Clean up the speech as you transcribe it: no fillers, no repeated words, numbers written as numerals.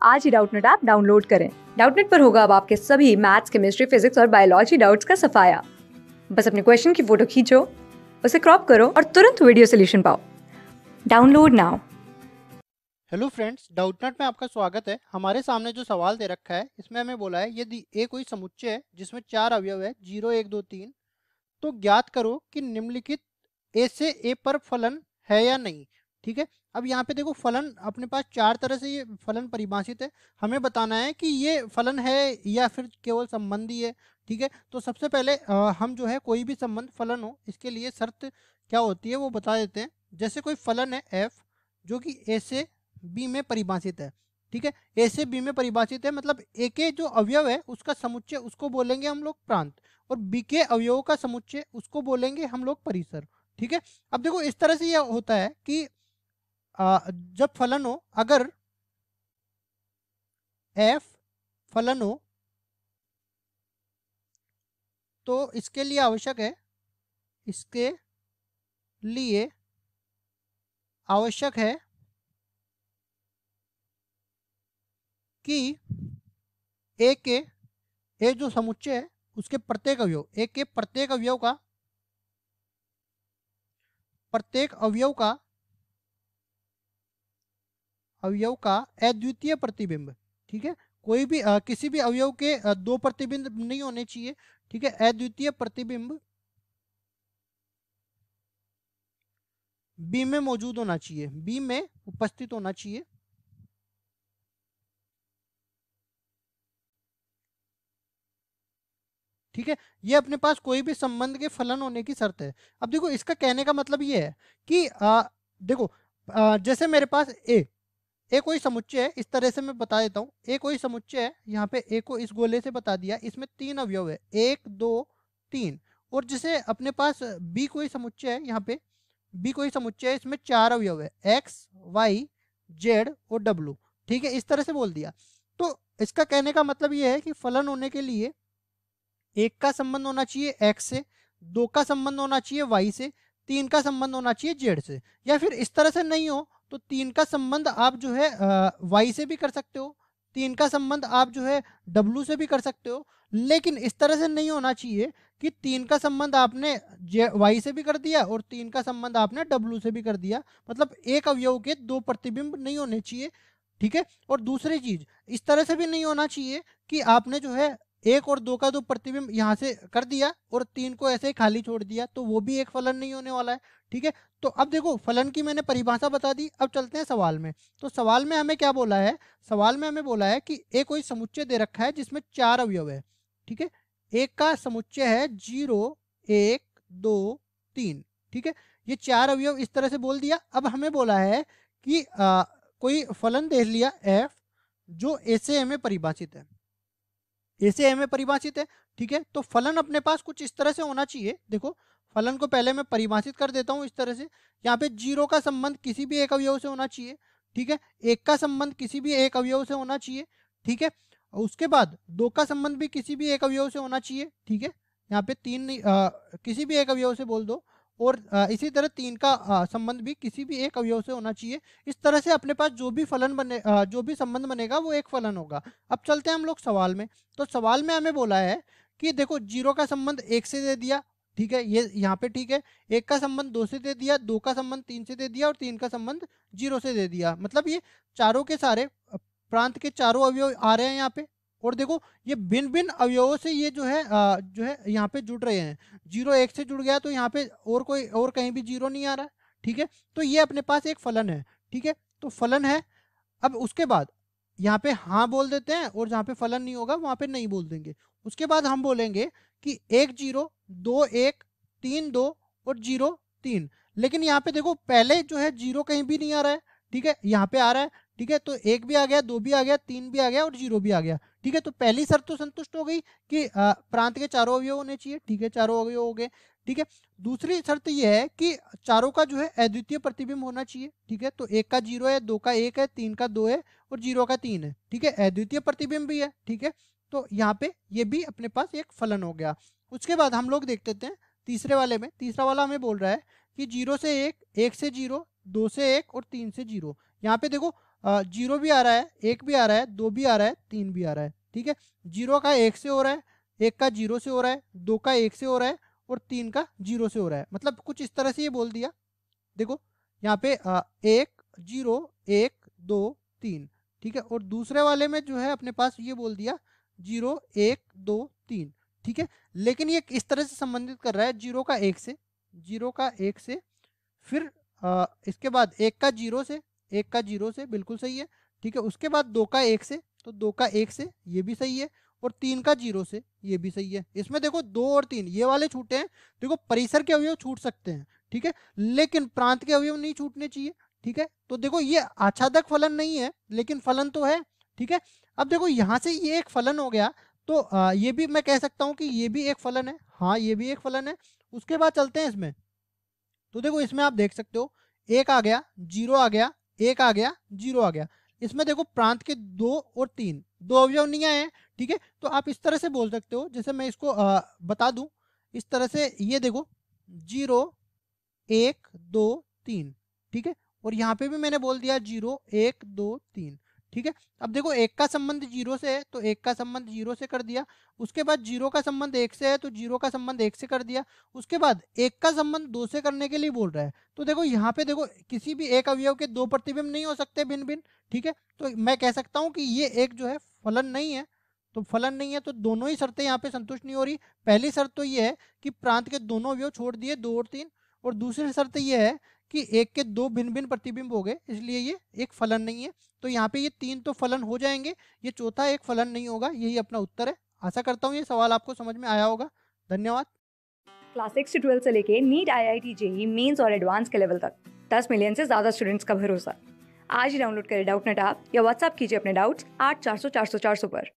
आज ही Doubtnut app download करें। Doubtnut पर होगा अब आपके सभी मैथ्स, केमिस्ट्री, फिजिक्स और बायोलॉजी डाउट्स का सफाया। बस अपने क्वेश्चन की फोटो खींचो, उसे क्रॉप करो और तुरंत वीडियो सोल्यूशन पाओ। Download now. Hello friends, Doubtnut में आपका स्वागत है। हमारे सामने जो सवाल दे रखा है इसमें हमें बोला है यदि ए कोई समुच्चय है जिसमें 4 अवयव है 0 1 2 3, तो ज्ञात करो कि निम्नलिखित ए से ए पर फलन है या नहीं। ठीक है, अब यहाँ पे देखो फलन अपने पास 4 तरह से ये फलन परिभाषित है। हमें बताना है कि ये फलन है या फिर केवल संबंधी है। ठीक है, तो सबसे पहले हम जो है कोई भी संबंध फलन हो इसके लिए शर्त क्या होती है वो बता देते हैं। जैसे कोई फलन है एफ जो कि ए से बी में परिभाषित है। ठीक है, ए से बी में परिभाषित है मतलब ए के जो अवयव है उसका समुच्चय उसको बोलेंगे हम लोग प्रांत, और बी के अवयवों का समुच्चय उसको बोलेंगे हम लोग परिसर। ठीक है, अब देखो इस तरह से यह होता है कि जब फलन हो, अगर एफ फलन हो तो इसके लिए आवश्यक है कि ए के ए जो समुच्चय है उसके प्रत्येक अवयव ए के प्रत्येक अवयव का अद्वितीय प्रतिबिंब। ठीक है, कोई भी किसी भी अवयव के दो प्रतिबिंब नहीं होने चाहिए। ठीक है, अद्वितीय प्रतिबिंब बी में मौजूद होना चाहिए, बी में उपस्थित होना चाहिए। ठीक है, ये अपने पास कोई भी संबंध के फलन होने की शर्त है। अब देखो इसका कहने का मतलब ये है कि देखो जैसे मेरे पास ए कोई समुच्चय है, इस तरह से मैं बता देता हूँ। ए कोई समुच्चय है, यहाँ पे ए को इस गोले से बता दिया, इसमें 3 अवयव है 1 2 3। और जैसे अपने पास बी कोई समुच्चय है, यहाँ पे बी कोई समुच्चय है, इसमें 4 अवयव है एक्स वाई जेड और डब्लू। ठीक है, इस तरह से बोल दिया। तो इसका कहने का मतलब ये है कि फलन होने के लिए एक का संबंध होना चाहिए एक्स से, दो का संबंध होना चाहिए वाई से, तीन का संबंध होना चाहिए जेड से। या फिर इस तरह से नहीं हो तो तीन का संबंध आप जो है वाई से भी कर सकते हो, तीन का संबंध आप जो है डब्लू से भी कर सकते हो। लेकिन इस तरह से नहीं होना चाहिए कि तीन का संबंध आपने वाई से भी कर दिया और तीन का संबंध आपने डब्लू से भी कर दिया, मतलब एक अवयव के दो प्रतिबिंब नहीं होने चाहिए। ठीक है, और दूसरी चीज इस तरह से भी नहीं होना चाहिए कि आपने जो है एक और दो का दो प्रतिबिंब यहाँ से कर दिया और तीन को ऐसे ही खाली छोड़ दिया, तो वो भी एक फलन नहीं होने वाला है। ठीक है, तो अब देखो फलन की मैंने परिभाषा बता दी। अब चलते हैं सवाल में। तो सवाल में हमें क्या बोला है, सवाल में हमें बोला है कि एक कोई समुच्चय दे रखा है जिसमें 4 अवयव है। ठीक है, एक का समुच्चय है 0 1 2 3। ठीक है, ये 4 अवयव इस तरह से बोल दिया। अब हमें बोला है कि कोई फलन दे लिया एफ जो ए से ए में परिभाषित है, ए से ए में परिभाषित है। ठीक है, तो फलन अपने पास कुछ इस तरह से होना चाहिए। देखो फलन को पहले मैं परिभाषित कर देता हूं इस तरह से। यहाँ पे 0 का संबंध किसी भी एक अवयव से होना चाहिए। ठीक है, एक का संबंध किसी भी एक अवयव से होना चाहिए। ठीक है, उसके बाद दो का संबंध भी किसी भी एक अवयव से होना चाहिए। ठीक है, यहाँ पे किसी भी एक अवयव से बोल दो। और इसी तरह तीन का संबंध भी किसी भी एक अवयव से होना चाहिए। इस तरह से अपने पास जो भी फलन बने जो भी संबंध बनेगा वो एक फलन होगा। अब चलते हैं हम लोग सवाल में। तो सवाल में हमें बोला है कि देखो 0 का संबंध 1 से दे दिया। ठीक है, ये यहाँ पे ठीक है। एक का संबंध 2 से दे दिया, दो का संबंध 3 से दे दिया और तीन का संबंध 0 से दे दिया। मतलब ये चारों के सारे प्रांत के चारों अवयव आ रहे हैं यहाँ पे। और देखो ये भिन्न भिन्न अवयवों से ये जो है यहाँ पे जुड़ रहे हैं। 0 1 से जुड़ गया तो यहाँ पे और कोई और कहीं भी 0 नहीं आ रहा है। ठीक है, तो ये अपने पास एक फलन है। ठीक है, तो फलन है। अब उसके बाद यहाँ पे हाँ बोल देते हैं और जहाँ पे फलन नहीं होगा वहां पे नहीं बोल देंगे। उसके बाद हम बोलेंगे कि 1 0 2 1 3 2 और 0 3। लेकिन यहाँ पे देखो पहले जो है 0 कहीं भी नहीं आ रहा है। ठीक है, यहाँ पे आ रहा है। ठीक है, तो 1 भी आ गया, 2 भी आ गया, 3 भी आ गया और 0 भी आ गया। ठीक है, तो पहली शर्त तो संतुष्ट हो गई कि प्रांत के चारों अवयव होने चाहिए। ठीक है, चारों अवयव हो गए। ठीक है, दूसरी शर्त यह है कि चारों का जो है अद्वितीय प्रतिबिंब होना चाहिए। ठीक है, तो एक का 0 है, दो का 1 है, तीन का 2 है और 0 का 3 है। ठीक है, अद्वितीय प्रतिबिंब भी है। ठीक है, तो यहाँ पे ये भी अपने पास एक फलन हो गया। उसके बाद हम लोग देख लेते हैं तीसरे वाले में। तीसरा वाला हमें बोल रहा है कि 0 से 1 1 से 0 2 से 1 और 3 से 0। यहाँ पे देखो जीरो भी आ रहा है, एक भी आ रहा है, दो भी आ रहा है, तीन भी आ रहा है। ठीक है, जीरो का एक से हो रहा है, एक का जीरो से हो रहा है, दो का एक से हो रहा है और तीन का जीरो से हो रहा है। मतलब कुछ इस तरह से ये बोल दिया। देखो यहाँ पे एक जीरो एक दो तीन, ठीक है, और दूसरे वाले में जो है अपने पास ये बोल दिया जीरो एक दो तीन। ठीक है, लेकिन ये इस तरह से संबंधित कर रहा है जीरो का एक से, जीरो का एक से, फिर इसके बाद एक का जीरो से, एक का जीरो से, बिल्कुल सही है। ठीक है, उसके बाद दो का एक से, तो दो का एक से, ये भी सही है, और तीन का जीरो से, ये भी सही है। इसमें देखो दो और तीन ये वाले छूटे हैं। देखो परिसर के अवयव छूट सकते हैं, ठीक है, लेकिन प्रांत के अवयव नहीं छूटने चाहिए। ठीक है, तो देखो ये आच्छादक फलन नहीं है लेकिन फलन तो है। ठीक है, अब देखो यहाँ से ये एक फलन हो गया, तो ये भी मैं कह सकता हूँ कि ये भी एक फलन है। हाँ, ये भी एक फलन है। उसके बाद चलते हैं इसमें, तो देखो इसमें आप देख सकते हो एक आ गया, जीरो आ गया, एक आ गया, जीरो आ गया। इसमें देखो प्रांत के दो और तीन, दो अवयव नहीं आए हैं। ठीक है, तो आप इस तरह से बोल सकते हो, जैसे मैं इसको बता दूं इस तरह से, ये देखो जीरो एक दो तीन। ठीक है, और यहाँ पे भी मैंने बोल दिया जीरो एक दो तीन। ठीक है, अब देखो एक का संबंध जीरो से है तो एक का संबंध जीरो से कर दिया, उसके बाद जीरो का संबंध एक से है तो जीरो का संबंध एक से कर दिया, उसके बाद एक का संबंध दो से करने के लिए बोल रहा है। तो देखो यहाँ पे देखो किसी भी एक अवयव के दो प्रतिबिंब नहीं हो सकते भिन्न भिन्न। ठीक है, तो मैं कह सकता हूँ कि ये एक जो है फलन नहीं है। तो फलन नहीं है तो दोनों ही शर्तें यहाँ पे संतुष्ट नहीं हो रही। पहली शर्त तो ये है कि प्रांत के दोनों अवयव छोड़ दिए, दो और तीन, और दूसरी शर्त ये है कि एक के दो भिन्न भिन्न प्रतिबिंब हो गए, इसलिए ये एक फलन नहीं है। तो यहाँ पे ये तीन तो फलन हो जाएंगे, ये चौथा एक फलन नहीं होगा। यही अपना उत्तर है। आशा करता हूँ ये सवाल आपको समझ में आया होगा। धन्यवाद। क्लास 6 से 12 से लेके नीट, IIT, जेईई मेंस और एडवांस के लेवल तक 10 मिलियन से ज्यादा स्टूडेंट्स का भरोसा। आज ही डाउनलोड करें डाउटनेट ऐप या व्हाट्सएप कीजिए अपने डाउट्स 8400 400 400 पर।